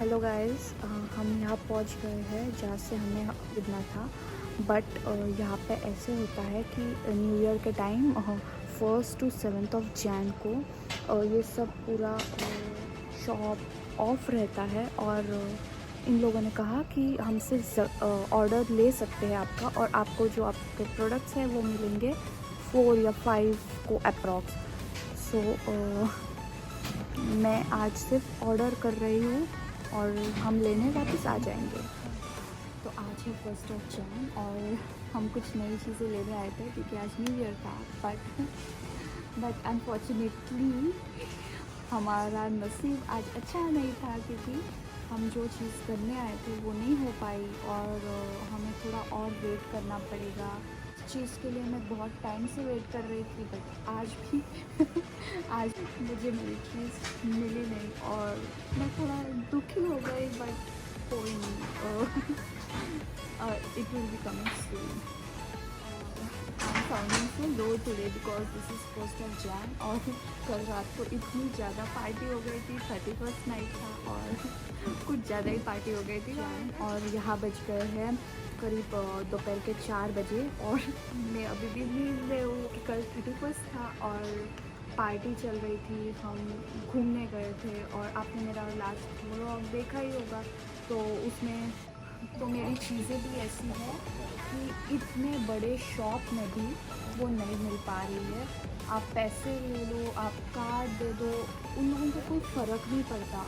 Hello guys, हम यहाँ पहुँच गए हैं जहाँ से हमें उड़ना था। बट यहाँ पे ऐसे होता है कि न्यू ईयर के time 1st to 7th of Jan को ये सब पूरा शॉप ऑफ रहता है। और इन लोगों ने कहा कि हमसे ऑर्डर ले सकते हैं आपका, और आपको जो आपके प्रोडक्ट्स हैं वो मिलेंगे 4 या 5 को अप्रॉक्स। सो मैं आज सिर्फ ऑर्डर कर रही हूँ और हम लेने वापस आ जाएंगे। तो आज है 1st of Jan और हम कुछ नई चीज़ें लेने आए थे क्योंकि आज न्यू ईयर था। बट अनफॉर्चुनेटली हमारा नसीब आज अच्छा नहीं था, क्योंकि हम जो चीज़ करने आए थे वो नहीं हो पाई और हमें थोड़ा और वेट करना पड़ेगा। इस चीज़ के लिए मैं बहुत टाइम से वेट कर रही थी, बट आज भी आज मुझे मेरी चीज़ मिली नहीं और मैं थोड़ा दुखी हो गई। बट कोई नहीं, it will be coming soon. I am sounding so low today because this is 1st of Jan और कल रात को इतनी ज़्यादा पार्टी हो गई थी। 31st नाइट था और कुछ ज़्यादा ही पार्टी हो गई थी। और यहाँ बज गए हैं करीब दोपहर के 4 बजे और मैं अभी भी नींद में हूँ कि कल 31st था और पार्टी चल रही थी, हम घूमने गए थे। और आपने मेरा लास्ट व्लॉग देखा ही होगा, तो उसमें तो मेरी चीज़ें भी ऐसी है कि इतने बड़े शॉप में भी वो नहीं मिल पा रही है। आप पैसे ले लो, आप कार्ड दे दो, उन लोगों को कोई फ़र्क नहीं पड़ता।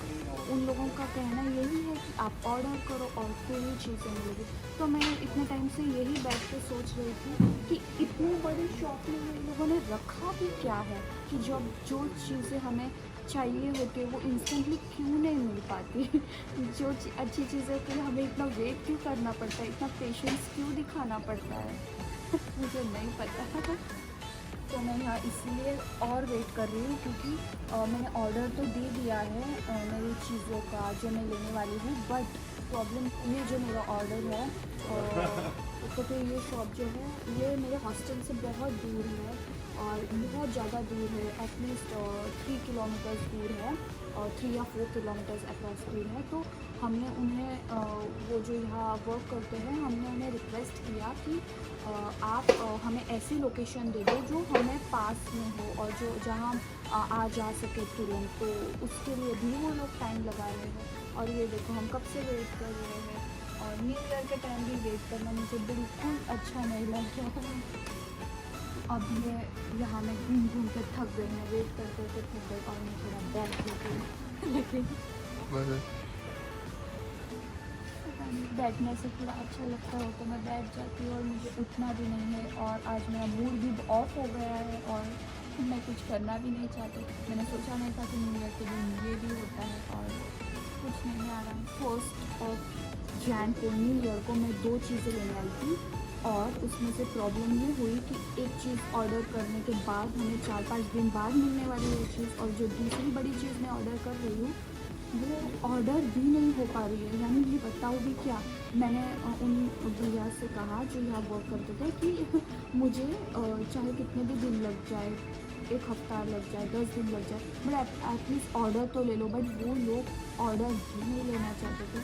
उन लोगों का कहना यही है कि आप ऑर्डर करो और फिर ही चीज़ें मिलेगी। तो मैं इतने टाइम से यही बैठ के सोच रही थी कि इतने बड़े शॉप में इन लोगों ने रखा भी क्या है कि जो चीज़ें हमें चाहिए होती है वो इंस्टेंटली क्यों नहीं मिल पाती। जो अच्छी चीज़ें के लिए हमें इतना वेट क्यों करना पड़ता है, इतना पेशेंस क्यों दिखाना पड़ता है मुझे नहीं पता। तो मैं यहाँ इसलिए और वेट कर रही हूँ क्योंकि मैंने ऑर्डर तो दे दिया है मेरी चीज़ों का जो मैं लेने वाली हूँ। बट प्रॉब्लम ये जो मेरा ऑर्डर है तो फिर ये शॉप जो है ये मेरे हॉस्टल से बहुत दूर है और बहुत ज़्यादा दूर है। एटलीस्ट 3 किलोमीटर्स दूर है और 3 या 4 किलोमीटर्स अप्रॉक्स दूर है। तो हमने उन्हें वो जो यहाँ वर्क करते हैं हमने उन्हें रिक्वेस्ट किया कि आप हमें ऐसी लोकेशन दे दो जो हमें पास में हो और जो जहाँ आ जा सके तुरंत। तो उसके लिए भी वो लोग टाइम लगा रहे हैं। और ये देखो हम कब से वेट कर रहे हैं और न्यू ईयर के टाइम भी वेट करना मुझे बिल्कुल अच्छा नहीं लग रहा है। अब ये यहाँ मैं घूम घूम के थक गई, मैं वेट कर कर के थक गई और मैं थोड़ा बैठ गई। लेकिन बैठने से थोड़ा अच्छा लगता हो तो मैं बैठ जाती हूँ और मुझे उठना भी नहीं है। और आज मेरा मूड भी ऑफ हो गया है और मैं कुछ करना भी नहीं चाहती। मैंने सोचा नहीं था कि न्यू ईयर के दिन ये भी होता है और कुछ नहीं आ रहा। 1st of Jan को न्यू ईयर को मैं 2 चीज़ें लेने आई थी और उसमें से प्रॉब्लम ये हुई कि एक चीज़ ऑर्डर करने के बाद हमें 4-5 दिन बाद मिलने वाली है चीज़, और जो दूसरी बड़ी चीज़ मैं ऑर्डर कर रही हूँ वो ऑर्डर भी नहीं हो पा रही है। यानी ये बताओ भी क्या। मैंने उन भैया से कहा जो यहाँ वर्क करते थे कि मुझे चाहे कितने भी दिन लग जाए, 1 हफ्ता लग जाए, 10 दिन लग जाए, बट एटलीस्ट ऑर्डर तो ले लो। बट वो लोग ऑर्डर भी नहीं लेना चाहते थे।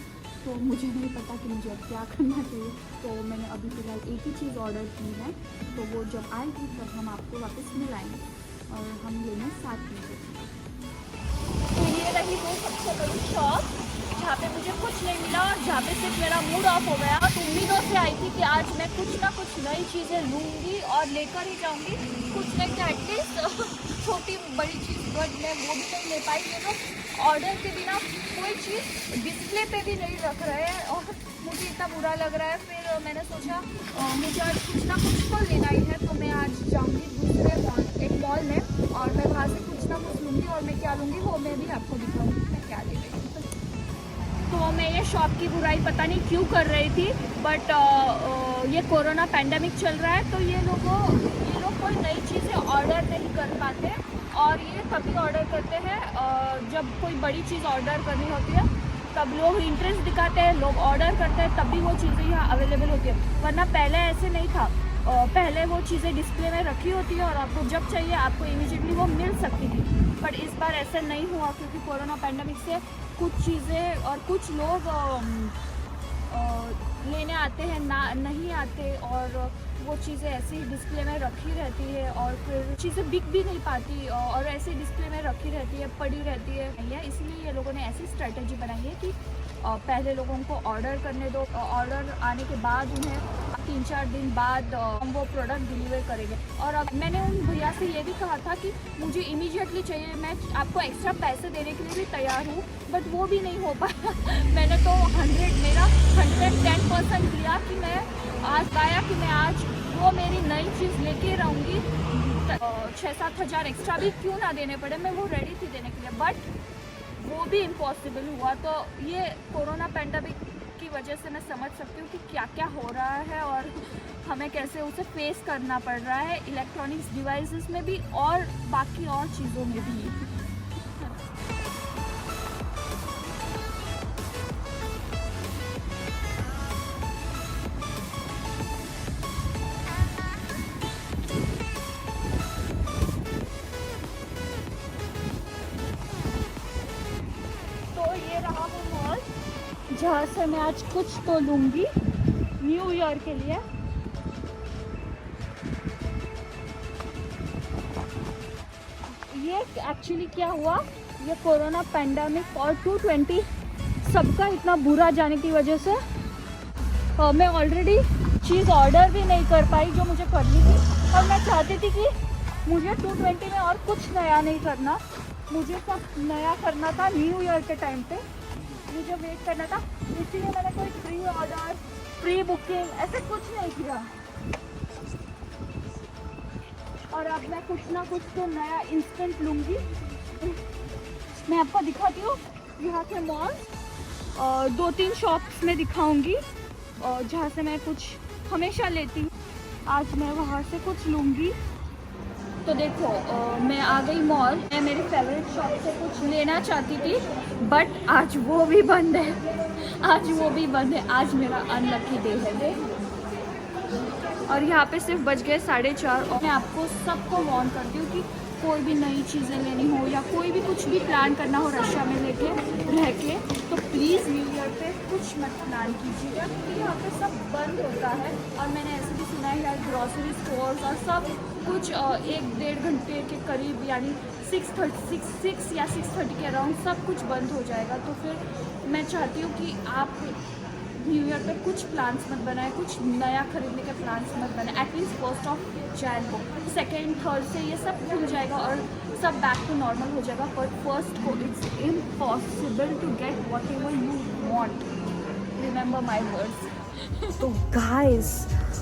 तो मुझे नहीं पता कि मुझे अब क्या करना चाहिए। तो मैंने अभी फ़िलहाल एक ही चीज़ ऑर्डर की है, तो वो जब आएगी तब हम आपको वापस मिलाएंगे और हम लेना साथ में। तो ये रही वो सबसे बड़ी शॉप जहाँ पे मुझे कुछ नहीं मिला और जहाँ पे सिर्फ मेरा मूड ऑफ हो गया। तो उम्मीदों से आई थी कि आज मैं कुछ ना कुछ नई चीज़ें लूँगी और लेकर ही जाऊँगी। कुछ नहीं तो एटलीस्ट छोटी बड़ी चीज़, बट मैं वो भी नहीं ले पाई। ये लोग ऑर्डर के बिना कोई चीज़ डिस्प्ले पे भी नहीं रख रहे हैं और मुझे इतना बुरा लग रहा है। फिर मैंने सोचा मुझे आज कुछ ना कुछ तो लेना ही है, तो मैं आज जाऊँगी दूसरे मॉल, एक मॉल में, और मैं वहाँ से कुछ ना कुछ लूँगी। और मैं क्या लूँगी वो मैं भी आपको दिखाऊँगी मैं क्या ले रही हूँ। तो मैं ये शॉप की बुराई पता नहीं क्यों कर रही थी, बट ये कोरोना पैंडेमिक चल रहा है तो ये लोग कोई नई चीज़ें ऑर्डर नहीं कर पाते। और ये तभी ऑर्डर करते हैं जब कोई बड़ी चीज़ ऑर्डर करनी होती है, तब लोग इंटरेस्ट दिखाते हैं, लोग ऑर्डर करते हैं, तभी वो चीज़ें यहाँ अवेलेबल होती है। वरना पहले ऐसे नहीं था। पहले वो चीज़ें डिस्प्ले में रखी होती है और आपको जब चाहिए आपको इमीडिएटली वो मिल सकती थी। बट इस बार ऐसा नहीं हुआ क्योंकि कोरोना पैंडेमिक से कुछ चीज़ें और कुछ लोग लेने आते हैं ना नहीं आते, और वो चीज़ें ऐसे ही डिस्प्ले में रखी रहती है और फिर चीज़ें बिक भी नहीं पाती और ऐसे डिस्प्ले में रखी रहती है, पड़ी रहती है। इसलिए ये लोगों ने ऐसी स्ट्रेटजी बनाई है कि पहले लोगों को ऑर्डर करने दो, ऑर्डर आने के बाद उन्हें 3-4 दिन बाद हम वो प्रोडक्ट डिलीवर करेंगे। और अब मैंने उन भैया से ये भी कहा था कि मुझे इमीडिएटली चाहिए, मैं आपको एक्स्ट्रा पैसे देने के लिए भी तैयार हूँ, बट वो भी नहीं हो पाया। मैंने तो मेरा 110% दिया कि मैं आज पाया कि मैं आज वो मेरी नई चीज़ लेके रहूँगी। 6-7 हज़ार एक्स्ट्रा भी क्यों ना देने पड़े, मैं वो रेडी थी देने के लिए, बट वो भी इम्पॉसिबल हुआ। तो ये कोरोना पैंडेमिक की वजह से मैं समझ सकती हूँ कि क्या क्या हो रहा है और हमें कैसे उसे फेस करना पड़ रहा है, इलेक्ट्रॉनिक्स डिवाइसेस में भी और बाकी और चीज़ों में भी। तो ये रहा वो मॉल जहाँ से मैं आज कुछ तो लूँगी न्यू ईयर के लिए। ये एक्चुअली क्या हुआ, ये कोरोना पैंडेमिक और 220 सबका इतना बुरा जाने की वजह से मैं ऑलरेडी चीज़ ऑर्डर भी नहीं कर पाई जो मुझे करनी थी। और मैं चाहती थी कि मुझे 220 में और कुछ नया नहीं करना, मुझे सब नया करना था न्यू ईयर के टाइम पे, मुझे वेट करना था। इसलिए मैंने कोई प्री ऑर्डर, प्री बुकिंग ऐसे कुछ नहीं किया। और अब मैं कुछ ना कुछ तो नया इंस्टेंट लूँगी। मैं आपको दिखाती हूँ यहाँ के मॉल, 2-3 शॉप्स में दिखाऊंगी जहाँ से मैं कुछ हमेशा लेती हूँ। आज मैं वहाँ से कुछ लूँगी। तो देखो मैं आ गई मॉल। मैं मेरी फेवरेट शॉप से कुछ लेना चाहती थी, बट आज वो भी बंद है। आज वो भी बंद है। आज मेरा अनलकी डे है। और यहाँ पे सिर्फ बज गए 4:30। और मैं आपको सबको वार्न करती हूँ कि कोई भी नई चीज़ें लेनी हो या कोई भी कुछ भी प्लान करना हो रशिया में लेके रह के, तो प्लीज़ न्यू ईयर पे कुछ मत प्लान कीजिएगा क्योंकि यहाँ पे सब बंद होता है। और मैंने ऐसे भी सुना है यार ग्रॉसरी स्टोर्स और सब कुछ 1-1.5 घंटे के करीब, यानी 6 या 6:30 के अराउंड सब कुछ बंद हो जाएगा। तो फिर मैं चाहती हूँ कि आप न्यू ईयर पे कुछ प्लान्स मत बनाए, कुछ नया खरीदने के प्लान्स मत बनाए। एटलीस्ट 1 जनवरी को, 2, 3 से ये सब खुल जाएगा और सब बैक टू नॉर्मल हो जाएगा। पर 1 को it's impossible to get whatever you want. Remember my words. तो गाइस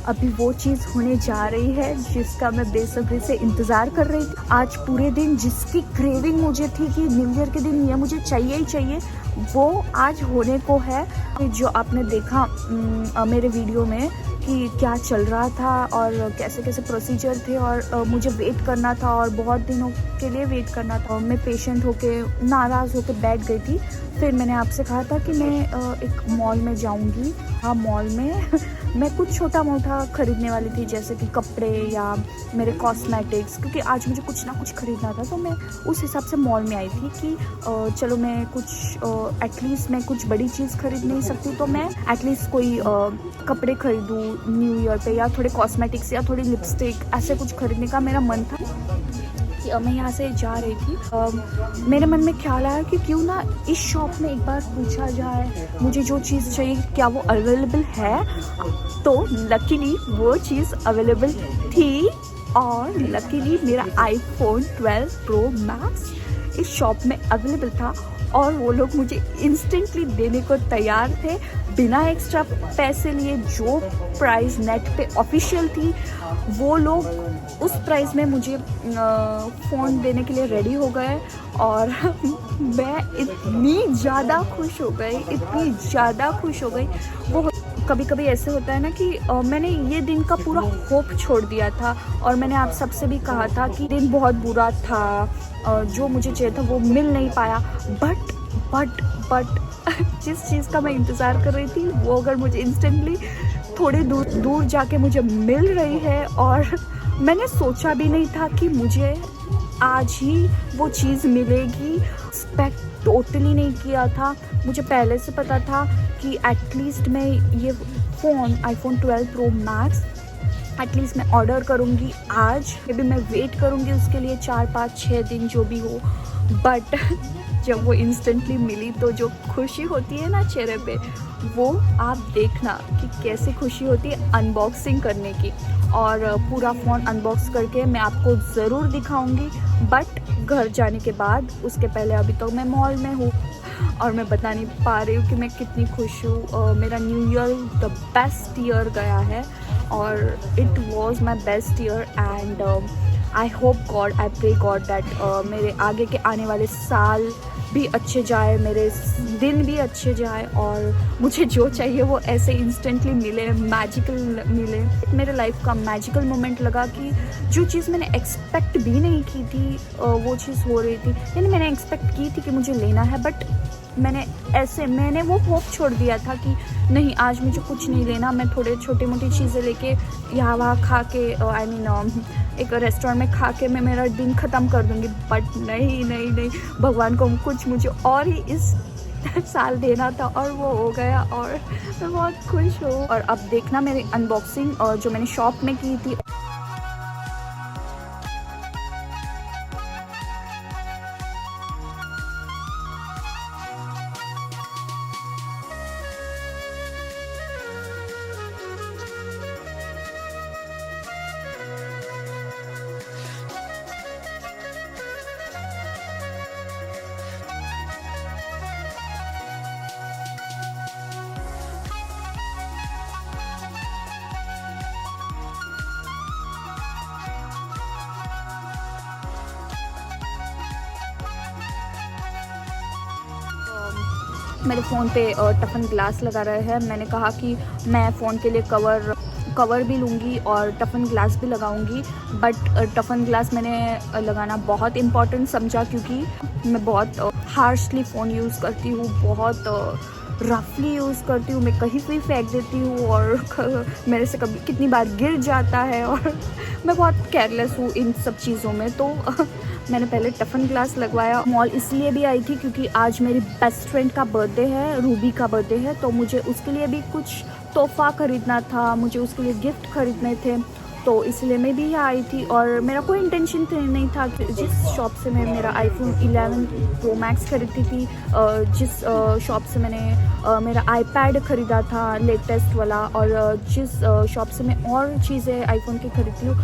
अभी वो चीज़ होने जा रही है जिसका मैं बेसब्री से इंतज़ार कर रही थी। आज पूरे दिन जिसकी क्रेविंग मुझे थी कि न्यू ईयर के दिन ये मुझे चाहिए ही चाहिए, वो आज होने को है। जो आपने देखा मेरे वीडियो में कि क्या चल रहा था और कैसे कैसे प्रोसीजर थे और मुझे वेट करना था और बहुत दिनों के लिए वेट करना था। मैं पेशेंट होके नाराज़ होके बैठ गई थी। फिर मैंने आपसे कहा था कि मैं एक मॉल में जाऊंगी। हाँ, मॉल में मैं कुछ छोटा मोटा ख़रीदने वाली थी, जैसे कि कपड़े या मेरे कॉस्मेटिक्स, क्योंकि आज मुझे कुछ ना कुछ ख़रीदना था। तो मैं उस हिसाब से मॉल में आई थी कि चलो मैं कुछ एटलीस्ट मैं कुछ बड़ी चीज़ ख़रीद नहीं सकती, तो मैं एटलीस्ट कोई कपड़े ख़रीदूँ न्यू ईयर पे, या थोड़े कॉस्मेटिक्स या थोड़ी लिपस्टिक, ऐसे कुछ ख़रीदने का मेरा मन था। कि मैं यहाँ से जा रही थी, मेरे मन में ख्याल आया कि क्यों ना इस शॉप में एक बार पूछा जाए मुझे जो चीज़ चाहिए क्या वो अवेलेबल है। तो लकीली वो चीज़ अवेलेबल थी, और लकीली मेरा iPhone 12 Pro Max इस शॉप में अवेलेबल था, और वो लोग मुझे इंस्टेंटली देने को तैयार थे बिना एक्स्ट्रा पैसे लिए। जो प्राइस नेट पे ऑफिशियल थी वो लोग उस प्राइस में मुझे फ़ोन देने के लिए रेडी हो गए, और मैं इतनी ज़्यादा खुश हो गई। वो कभी कभी ऐसे होता है ना कि मैंने ये दिन का पूरा होप छोड़ दिया था, और मैंने आप सबसे भी कहा था कि दिन बहुत बुरा था, जो मुझे चाहिए था वो मिल नहीं पाया। बट जिस चीज़ का मैं इंतज़ार कर रही थी वो अगर मुझे इंस्टेंटली थोड़े दूर जाके मुझे मिल रही है, और मैंने सोचा भी नहीं था कि मुझे आज ही वो चीज़ मिलेगी, एक्सपेक्ट टोटली नहीं किया था। मुझे पहले से पता था कि एटलीस्ट मैं ये phone iPhone 12 Pro Max at least मैं ऑर्डर करूँगी आज, फिर भी मैं वेट करूँगी उसके लिए 4, 5, 6 दिन जो भी हो। बट जब वो इंस्टेंटली मिली तो जो खुशी होती है ना चेहरे पे, वो आप देखना कि कैसे खुशी होती है अनबॉक्सिंग करने की। और पूरा फ़ोन अनबॉक्स करके मैं आपको ज़रूर दिखाऊंगी, बट घर जाने के बाद। उसके पहले अभी तो मैं मॉल में हूँ और मैं बता नहीं पा रही हूँ कि मैं कितनी खुश हूँ। मेरा new year the best year गया है, और it was my best year, and I hope God, I pray God that मेरे आगे के आने वाले साल भी अच्छे जाए, मेरे दिन भी अच्छे जाए, और मुझे जो चाहिए वो ऐसे इंस्टेंटली मिले, मैजिकल मिले। मेरे लाइफ का मैजिकल मोमेंट लगा कि जो चीज़ मैंने एक्सपेक्ट भी नहीं की थी वो चीज़ हो रही थी। यानी मैंने एक्सपेक्ट की थी कि मुझे लेना है, बट मैंने वो होप छोड़ दिया था कि नहीं आज मुझे कुछ नहीं लेना, मैं थोड़े छोटी मोटी चीज़ें लेके यहाँ वहाँ खा के एक रेस्टोरेंट में खा के मैं मेरा दिन ख़त्म कर दूँगी। बट नहीं, भगवान को कुछ मुझे और ही इस साल देना था, और वो हो गया, और मैं बहुत खुश हूँ। और अब देखना मेरी अनबॉक्सिंग जो मैंने शॉप में की थी। मेरे फ़ोन पे टफन ग्लास लगा रहे हैं। मैंने कहा कि मैं फ़ोन के लिए कवर भी लूँगी और टफन ग्लास भी लगाऊँगी, बट टफन ग्लास मैंने लगाना बहुत इम्पॉर्टेंट समझा, क्योंकि मैं बहुत हार्शली फ़ोन यूज़ करती हूँ, बहुत रफली यूज़ करती हूँ, मैं कहीं भी फेंक देती हूँ, और मेरे से कभी कितनी बार गिर जाता है, और मैं बहुत केयरलेस हूँ इन सब चीज़ों में। तो मैंने पहले टफन ग्लास लगवाया। मॉल इसलिए भी आई थी क्योंकि आज मेरी बेस्ट फ्रेंड का बर्थडे है, रूबी का बर्थडे है, तो मुझे उसके लिए भी कुछ तोहफ़ा ख़रीदना था, मुझे उसके लिए गिफ्ट ख़रीदने थे, तो इसलिए मैं भी यहाँ आई थी। और मेरा कोई इंटेंशन नहीं था कि जिस शॉप से मैं मेरा iPhone 11 Pro Max खरीदी थी, जिस शॉप से मैंने मेरा iPad ख़रीदा था लेटेस्ट वाला, और जिस शॉप से मैं और चीज़ें iPhone की खरीदती हूँ,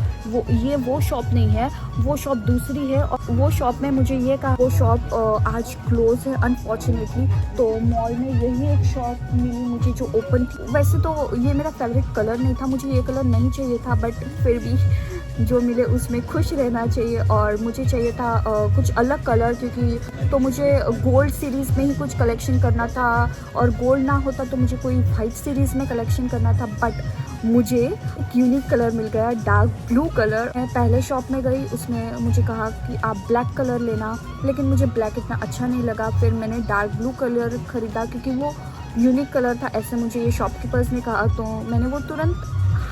वो शॉप नहीं है, वो शॉप दूसरी है। और वो शॉप में मुझे ये कहा वो शॉप आज क्लोज़ है अनफॉर्चुनेटली। तो मॉल में यही एक शॉप मिली मुझे जो ओपन थी। वैसे तो ये मेरा फेवरेट कलर नहीं था, मुझे ये कलर नहीं चाहिए था, बट फिर भी जो मिले उसमें खुश रहना चाहिए। और मुझे चाहिए था कुछ अलग कलर, क्योंकि तो मुझे गोल्ड सीरीज़ में ही कुछ कलेक्शन करना था, और गोल्ड ना होता तो मुझे कोई वाइट सीरीज़ में कलेक्शन करना था। बट मुझे एक यूनिक कलर मिल गया, डार्क ब्लू कलर। मैं पहले शॉप में गई, उसने मुझे कहा कि आप ब्लैक कलर लेना, लेकिन मुझे ब्लैक इतना अच्छा नहीं लगा। फिर मैंने डार्क ब्लू कलर ख़रीदा, क्योंकि वो यूनिक कलर था, ऐसे मुझे ये शॉपकीपर्स ने कहा, तो मैंने वो तुरंत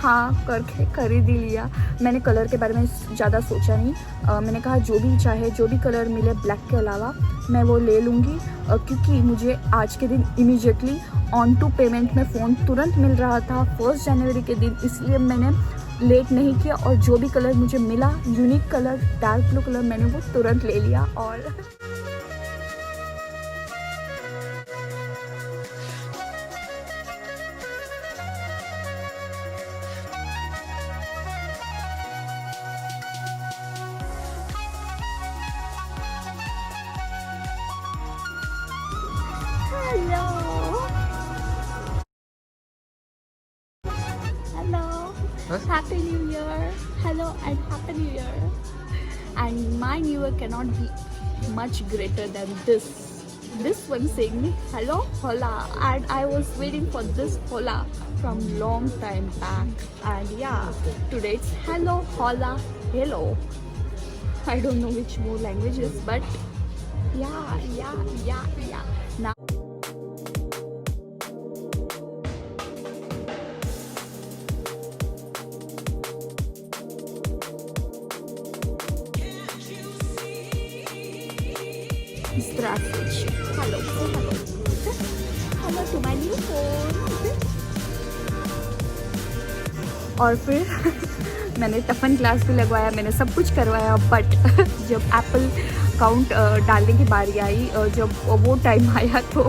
हाँ करके खरीद ही लिया। मैंने कलर के बारे में ज़्यादा सोचा नहीं। मैंने कहा जो भी चाहे, जो भी कलर मिले ब्लैक के अलावा मैं वो ले लूँगी, क्योंकि मुझे आज के दिन इमीडिएटली ऑन टू पेमेंट में फ़ोन तुरंत मिल रहा था 1 जनवरी के दिन, इसलिए मैंने लेट नहीं किया और जो भी कलर मुझे मिला unique colour dark blue colour, मैंने वो तुरंत ले लिया। और What? Happy New Year. Hello and Happy New Year. And my New Year cannot be much greater than this. This one saying me hello, hola, and I was waiting for this hola from long time back. And yeah, today it's hello, hola, hello. I don't know which more languages, but yeah. Now. Здравствуйте. Hello. Hello to my new phone. और फिर मैंने टफन glass भी लगवाया, मैंने सब कुछ करवाया, but जब एप्पल अकाउंट डालने की बारी आई, जब वो टाइम आया तो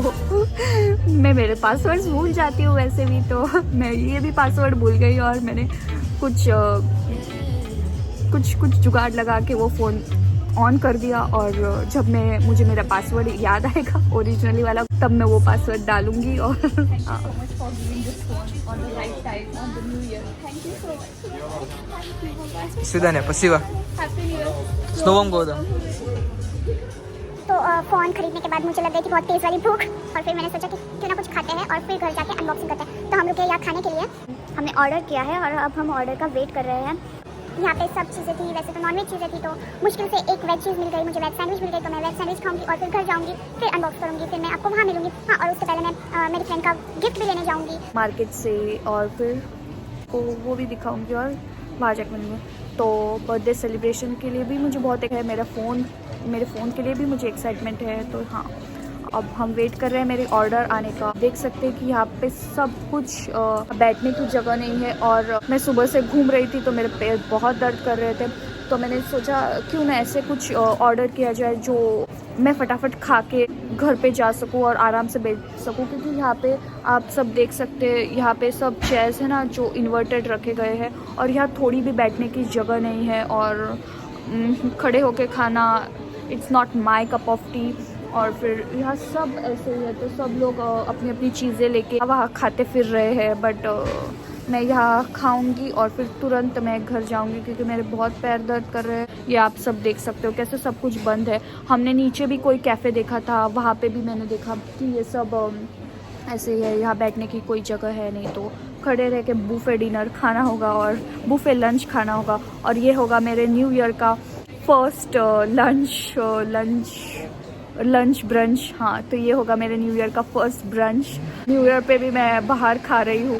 मैं मेरे पासवर्ड्स भूल जाती हूँ वैसे भी, तो मैं ये भी पासवर्ड भूल गई और मैंने कुछ जुगाड़ लगा के वो फ़ोन ऑन कर दिया। और जब मुझे मेरा पासवर्ड याद आएगा ओरिजिनली वाला, तब मैं वो पासवर्ड डालूंगी। और Свидания, спасибо. С Новым годом. तो फ़ोन खरीदने के बाद मुझे लग गई थी बहुत तेज़ वाली भूख, और फिर मैंने सोचा कि क्यों ना कुछ खाते हैं और फिर घर जाके अनबॉक्सिंग करते हैं। तो हम रुके यहाँ खाने के लिए, हमने ऑर्डर किया है और अब हम ऑर्डर का वेट कर रहे हैं। यहाँ पे सब चीज़ें थी, वैसे तो नॉनवेज चीज़ें थी, तो मुश्किल से एक वेज चीज़ मिल गई, मुझे वेज सैंडविच मिल गई, तो मैं वेज सैंडविच खाऊंगी और फिर घर जाऊँगी, फिर अनबॉक्स करूँगी, फिर मैं आपको वहाँ मिलूँगी। हाँ, और उससे पहले मैं मेरी फ्रेंड का गिफ्ट भी लेने जाऊँगी मार्केट से, और फिर वो भी दिखाऊंगी और वहाँ जाकर मिलूँगी। तो बर्थडे सेलिब्रेशन के लिए भी मुझे बहुत एक है, मेरे फ़ोन के लिए भी मुझे एक्साइटमेंट है। तो हाँ, अब हम वेट कर रहे हैं मेरे ऑर्डर आने का। देख सकते हैं कि यहाँ पे सब कुछ बैठने की जगह नहीं है, और मैं सुबह से घूम रही थी तो मेरे पैर बहुत दर्द कर रहे थे, तो मैंने सोचा क्यों ना ऐसे कुछ ऑर्डर किया जाए जो मैं फटाफट खा के घर पे जा सकूँ और आराम से बैठ सकूँ। क्योंकि यहाँ पे आप सब देख सकते हैं, यहाँ पे सब चेयर्स है ना जो इन्वर्टेड रखे गए हैं, और यहाँ थोड़ी भी बैठने की जगह नहीं है, और खड़े होके खाना it's not my cup of T. और फिर यहाँ सब ऐसे ही है, तो सब लोग अपनी अपनी चीज़ें लेके वहाँ खाते फिर रहे हैं, बट मैं यहाँ खाऊंगी और फिर तुरंत मैं घर जाऊंगी, क्योंकि मेरे बहुत पैर दर्द कर रहे हैं। ये आप सब देख सकते हो कैसे सब कुछ बंद है। हमने नीचे भी कोई कैफ़े देखा था, वहाँ पे भी मैंने देखा कि ये सब ऐसे ही है, यहाँ बैठने की कोई जगह है नहीं, तो खड़े रह के बूफे डिनर खाना होगा और बूफे लंच खाना होगा। और ये होगा मेरे न्यू ईयर का फर्स्ट लंच ब्रंच। हाँ, तो ये होगा मेरे न्यू ईयर का फर्स्ट ब्रंच। न्यू ईयर पे भी मैं बाहर खा रही हूँ,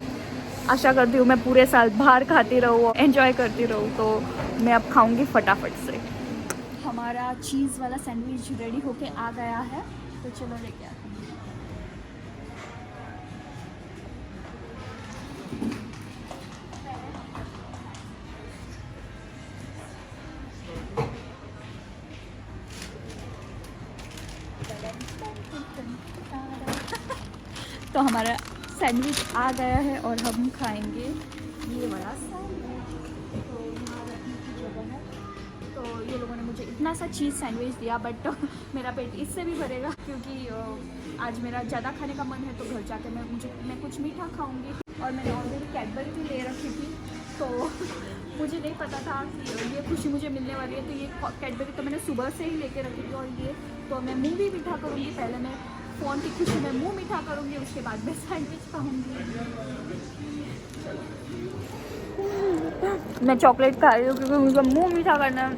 आशा करती हूँ मैं पूरे साल बाहर खाती रहूँ, एंजॉय करती रहूँ। तो मैं अब खाऊंगी फटाफट से। हमारा चीज़ वाला सैंडविच रेडी होके आ गया है, तो चलो लेके आते हैं। तो हमारा सैंडविच आ गया है और हम खाएंगे ये वाला सैंडविच। तो यहाँ रखने की जगह है, तो ये लोगों ने मुझे इतना सा चीज़ सैंडविच दिया, बट मेरा पेट इससे भी भरेगा, क्योंकि आज मेरा ज़्यादा खाने का मन है। तो घर जाके मैं कुछ मीठा खाऊंगी, और मैंने ऑलरेडी कैडबरी भी ले रखी थी, तो मुझे नहीं पता था कि ये खुशी मुझे मिलने वाली है। तो ये कैडबरी तो मैंने सुबह से ही लेके रखी थी, और ये तो मैं मुँह भी मीठा करूँगी। पहले मैं फ़ोन की खुशी में मुंह मीठा करूँगी, उसके बाद मैं सैंडविच खाऊँगी। मैं चॉकलेट खा रही हूँ क्योंकि मुझे मुंह मीठा करना है।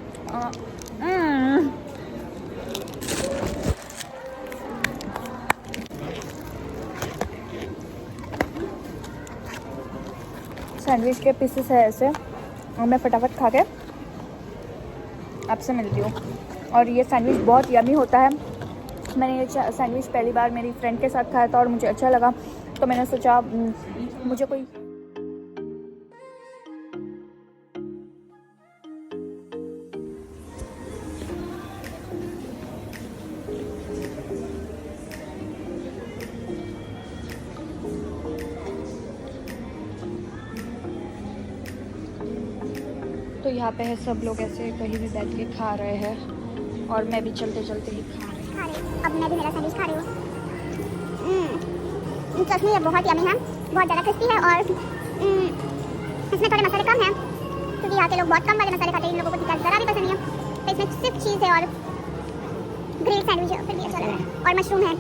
सैंडविच के पीसेस है ऐसे, और मैं फटाफट खा के आपसे मिलती हूँ। और ये सैंडविच बहुत यमी होता है। मैंने ये सैंडविच पहली बार मेरी फ्रेंड के साथ खाया था और मुझे अच्छा लगा, तो मैंने सोचा मुझे कोई तो यहाँ पे है सब लोग ऐसे कहीं भी बैठ के खा रहे हैं और मैं भी चलते चलते ही खा रही हूँ। अब मैं भी मेरा सैंडविच खा रही हूँ। ट्रस्ट में ये बहुत यमी है, बहुत ज़्यादा क्रिस्पी है और इसमें थोड़े मसाले कम हैं क्योंकि यहाँ के लोग बहुत कम वाले मसाले खाते हैं। इन लोगों को टिक्का ज़रा भी पसंद नहीं है, तो इसमें सिर्फ चीज़ है और ग्रिल्ड सैंडविच है, फिर भी अच्छा लग रहा है, और मशरूम है।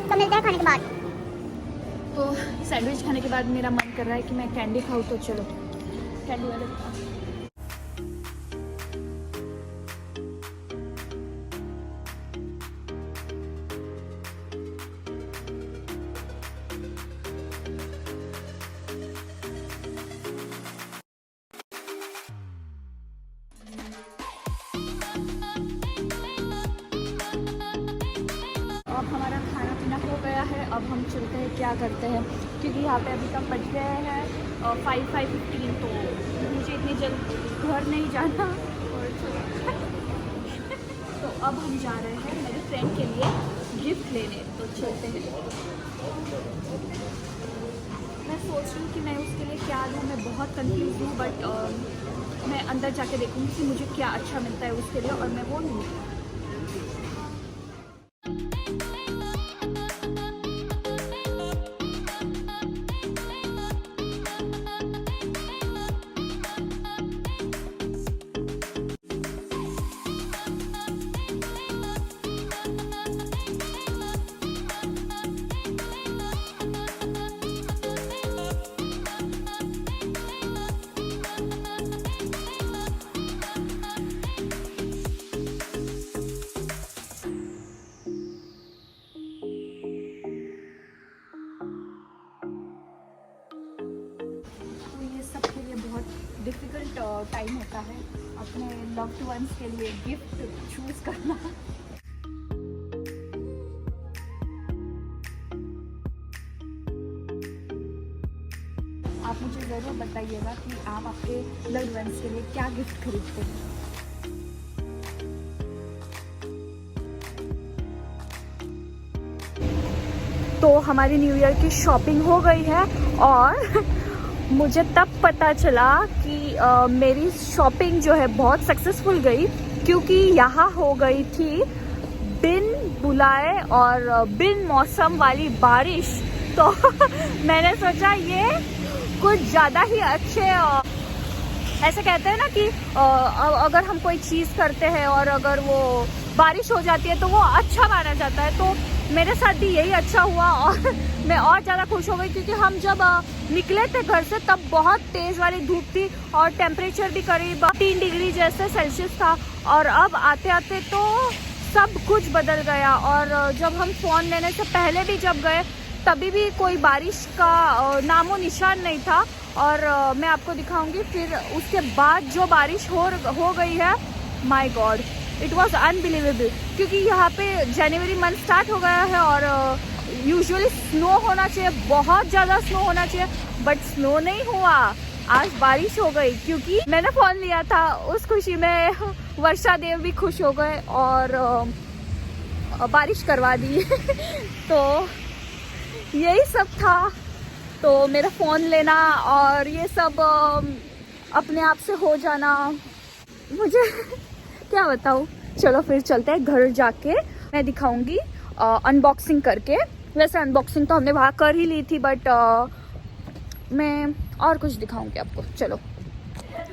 तो मिलते हैं खाने के बाद। तो सैंडविच खाने के बाद मेरा मन कर रहा है कि मैं कैंडी खाऊँ, तो चलो कैंडी वाले खाओ। अब हमारा खाना पीना हो गया है, अब हम चलते हैं क्या करते हैं, क्योंकि यहाँ पे अभी तक बज गए हैं 5:15, तो मुझे इतनी जल्द घर नहीं जाना। और तो अब हम जा रहे हैं मेरे फ्रेंड के लिए गिफ्ट लेने, तो चलते हैं। मैं सोच रही हूँ कि मैं उसके लिए क्या लूँ, मैं बहुत कंफ्यूज हूँ, बट मैं अंदर जाके देखूँगी कि मुझे क्या अच्छा मिलता है उसके लिए और मैं वो लूँगी। डिफ़िकल्ट टाइम होता है अपने लव्ड वंस के लिए गिफ्ट चूज़ करना। आप मुझे ज़रूर बताइएगा कि आप आपके लव्ड वंस के लिए क्या गिफ्ट खरीदते हैं। तो हमारी न्यू ईयर की शॉपिंग हो गई है और मुझे तब पता चला कि मेरी शॉपिंग जो है बहुत सक्सेसफुल गई, क्योंकि यहाँ हो गई थी बिन बुलाए और बिन मौसम वाली बारिश। तो मैंने सोचा ये कुछ ज़्यादा ही अच्छे, ऐसे कहते हैं ना कि अगर हम कोई चीज़ करते हैं और अगर वो बारिश हो जाती है तो वो अच्छा माना जाता है। तो मेरे साथ भी यही अच्छा हुआ और मैं और ज़्यादा खुश हो गई, क्योंकि हम जब निकले थे घर से तब बहुत तेज़ वाली धूप थी और टेम्परेचर भी करीब 3 डिग्री जैसे सेल्सियस था, और अब आते आते तो सब कुछ बदल गया। और जब हम फ़ोन लेने से पहले भी जब गए तभी भी कोई बारिश का नामो निशान नहीं था, और मैं आपको दिखाऊंगी। फिर उसके बाद जो बारिश हो गई है, my God, it was unbelievable, क्योंकि यहाँ पे जनवरी मंथ स्टार्ट हो गया है और यूजुअली स्नो होना चाहिए, बहुत ज़्यादा स्नो होना चाहिए, बट स्नो नहीं हुआ। आज बारिश हो गई, क्योंकि मैंने फ़ोन लिया था। उस खुशी में वर्षा देव भी खुश हो गए और बारिश करवा दी। तो यही सब था। तो मेरा फ़ोन लेना और ये सब अपने आप से हो जाना, मुझे क्या बताऊँ। चलो फिर चलते हैं घर जाके, मैं दिखाऊंगी अनबॉक्सिंग करके। वैसे अनबॉक्सिंग तो हमने वहाँ कर ही ली थी, बट मैं और कुछ दिखाऊंगी आपको। चलो,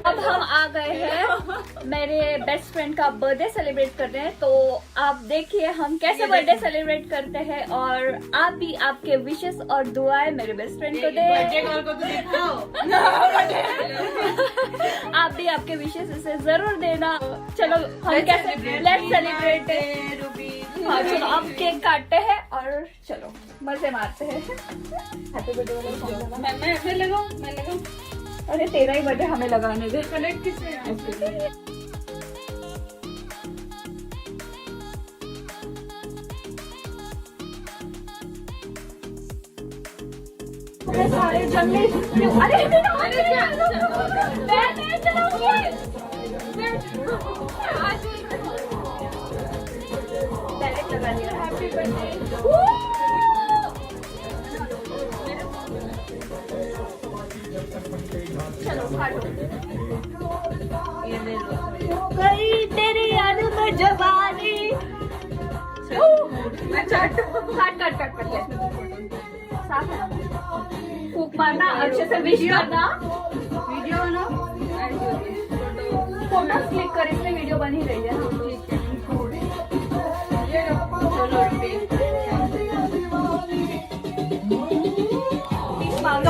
अब हम आ गए हैं मेरे बेस्ट फ्रेंड का बर्थडे सेलिब्रेट करते हैं। तो आप देखिए हम कैसे बर्थडे सेलिब्रेट करते हैं, और आप भी आपके विशेस और दुआएं मेरे बेस्ट फ्रेंड को दें। आप भी आपके विशेस इसे जरूर देना। चलो हम कैसे लेट्स सेलिब्रेट। हाँ चलो अब केक काटते हैं और चलो मजे मारते हैं। हैप्पी बर्थडे वाला सॉन्ग लगा। मैं लगाऊं। अरे तेरा ही बर्थडे हमें लगाने दे। कनेक्ट किसमें? सारे जंगली अरे मैं चलाऊंगी। डायरेक्ट लगा दिया हैप्पी बर्थडे। चलो काटो। गई तेरी याद में जवानी। काट फूक मारना, अच्छे से विश करना। वीडियो बना, फोटो क्लिक कर, इसमें वीडियो बन ही रही है।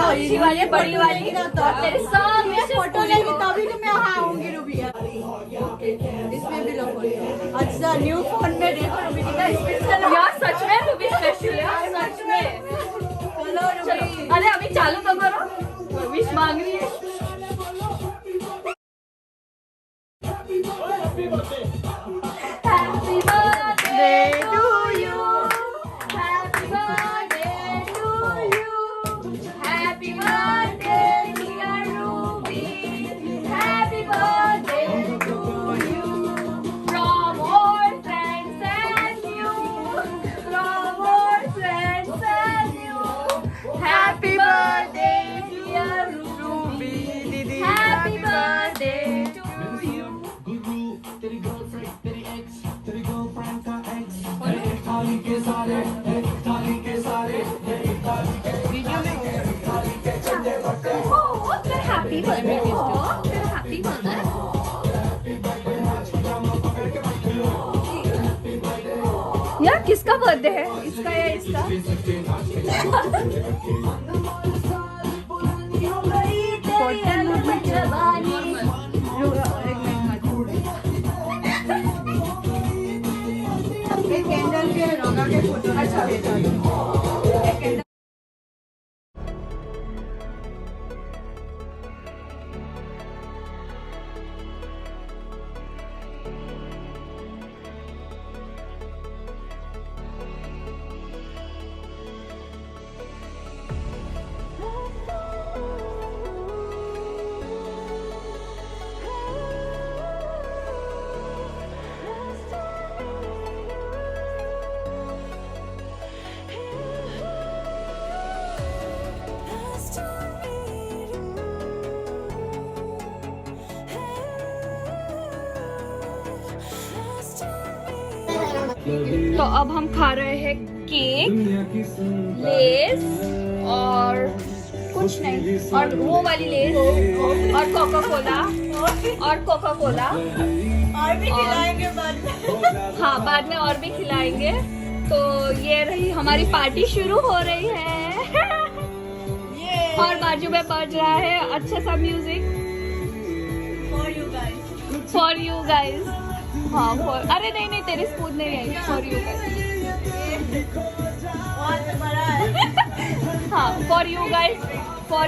अच्छी वाली बड़ी वाली तेरे सब फोटो लेगी तभी तो मैं आऊंगी रूबी। इसमें भी लोग अच्छा न्यू फोन में देखो रूबी कितना स्पेशल यार। सच में रूबी स्पेशल है सच में। चलो अरे अभी चालू तो करो, विश मांग रही है। Happy birthday to you, happy birthday to you, happy birthday dear Ruby, happy birthday to you from all friends and you, from all friends and you. Happy birthday dear Ruby दीदी, happy birthday to you. Happy birthday happy birthday. यार किसका birthday है, इसका या इसका? तो अब हम खा रहे हैं केक, लेस और कुछ नहीं, और वो वाली लेस और कोका कोला और भी खिलाएंगे बाद में। हाँ बाद में और भी खिलाएंगे। तो ये रही हमारी पार्टी शुरू हो रही है। और बाजू में बज रहा है अच्छा सा म्यूजिक फॉर यू गाइज। हाँ अरे नहीं तेरी स्पून नहीं आई, फॉर यू गाइज। हाँ for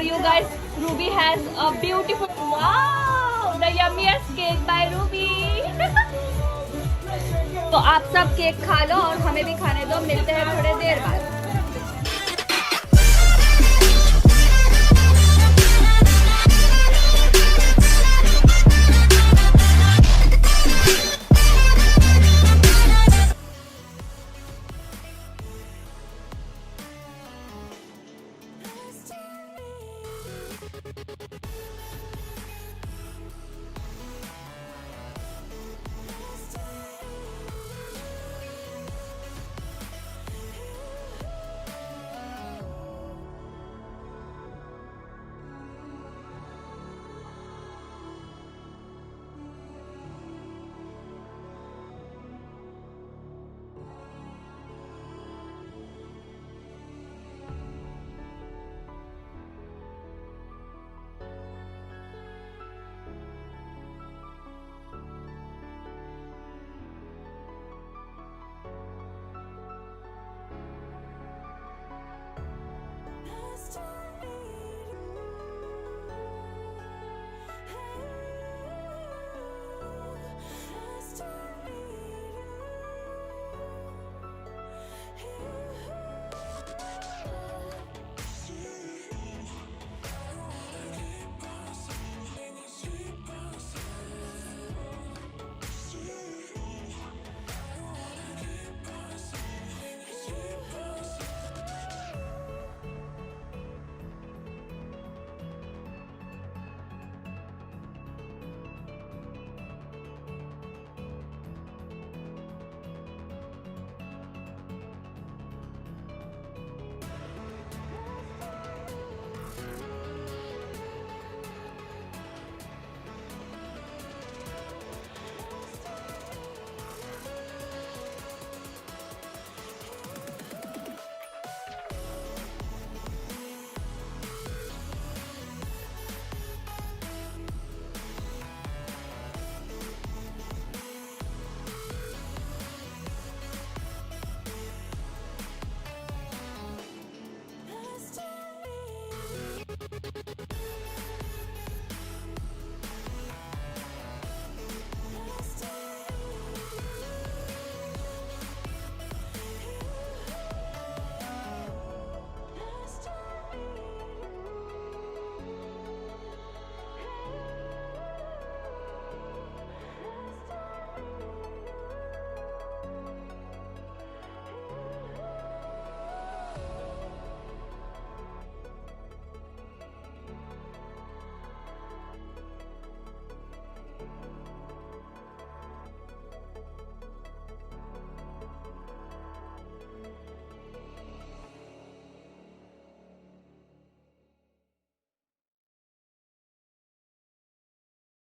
you guys Ruby has a beautiful wow the yummiest cake by Ruby. तो आप सब केक खा लो और हमें भी खाने दो, मिलते हैं थोड़ी देर बाद।